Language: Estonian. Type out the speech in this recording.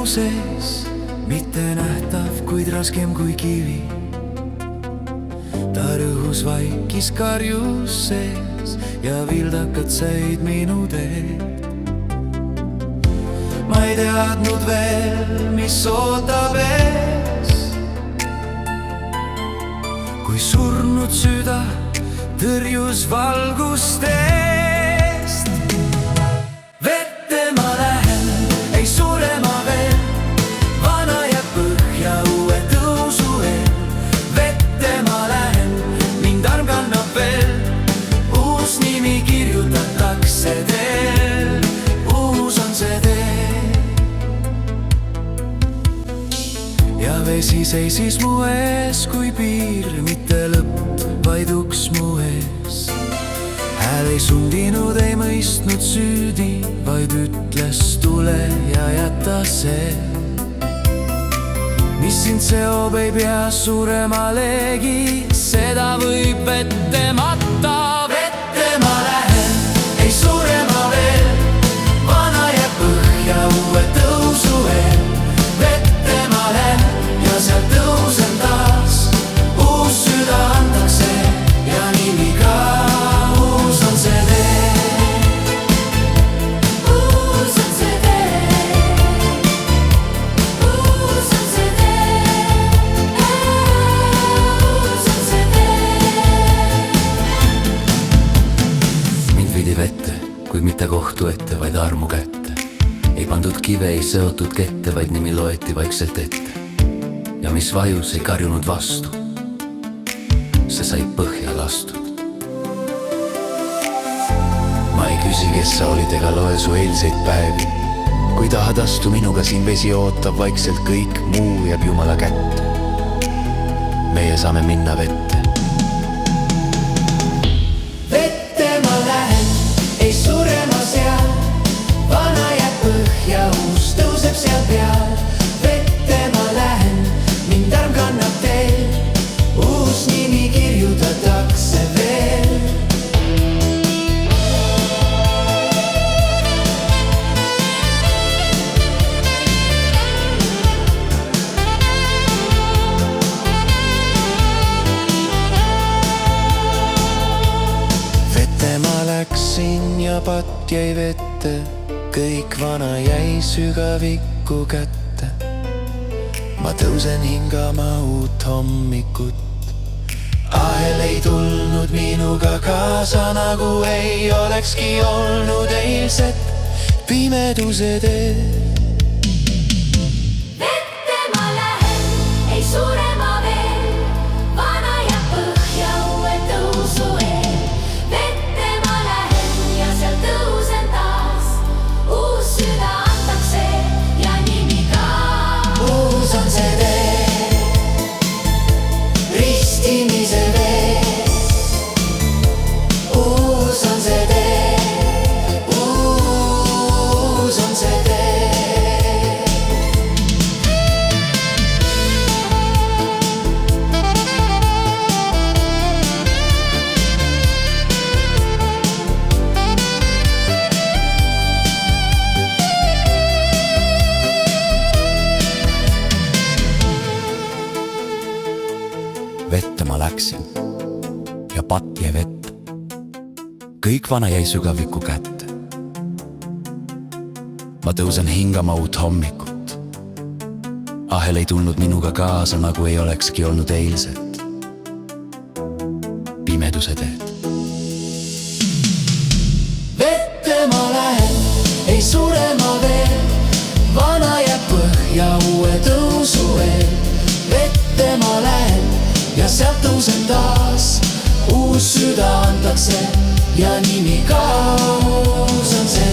minu sees, mitte nähtav, kuid raskem kui kivi. Ta rõhus vaikis karjus sees ja vildakad sõid minu teed. Ma ei teadnud veel, mis ootab ees, kui surnud süda tõrjus valgust eest. Vette ma lähen, ei sure ma veel, vana jääb põhja uue tõusu eel. Vette ma lähen, mind arm kannab veel, uus nimi kirjutatakse teel, uus on see tee. Ja vesi seisis mu ees kui piir, mitte lõpp, vaid uks mu ees. Hääl ei sundinud, ei mõistnud süüdi, vaid ütles tule ja jäta see. Mis sind seob, ei pea suremalegi, seda võib vette matta. Vette ma lähen, ei sure ma veel, vana jääb põhja uue tõusu eel. Vette ma lähen ja sealt tõusen taas, uus süda antakse ja nimi ka, uus on see tee. Uus on see tee, uus on see tee, uus on see tee. Mind viidi vette, kuid mitte kohtu ette, vaid armu kätte. Ei pandud kive, ei seotud kette, vaid nimi loeti vaikselt ette. Ja mis vajus, ei karjunud vastu, see sai põhja lastud. Ma ei küsi, kes sa olid, ega loe su eilseid päevi. Kui tahad astu minuga, siin vesi ootab vaikselt, kõik muu jääb Jumala kätte. Meie saame minna vette. Vette ma lähen, ei sure ma seal, vana jääb põhja, uus tõuseb seal peal. Vette ma lähen, mind arm kannab teel, uus nimi kirjutatakse veel. Vette ma läksin ja patt jäi vette, kõik vana jäi sügavikku kätte. Ma tõusen hingama uut hommikut, ahel ei tulnud minuga kaasa, nagu ei olekski olnud eilset pimeduse tee. Vette ma lähen, ei sure ma veel, vana jääb põhja uue tõusu eel. Vette ma lähen ja sealt tõusen taas, uus süda antakse ja nimi ka, Uus on see tee, ristimise vees. Uus on see tee, uus on see tee. Vette ma läksin ja patt jäi vette, kõik vana jäi sügavikku kätte. Ma tõusen hingama uut hommikut, ahel ei tulnud minuga kaasa, nagu ei olekski olnud eilset pimeduse teed. Vette ma lähen, ei sure ma veel, vana jääb põhja uue tõusu eel. Vette ma lähen ja sealt tõusen taas, uus süda antakse ja nimi ka, uus on see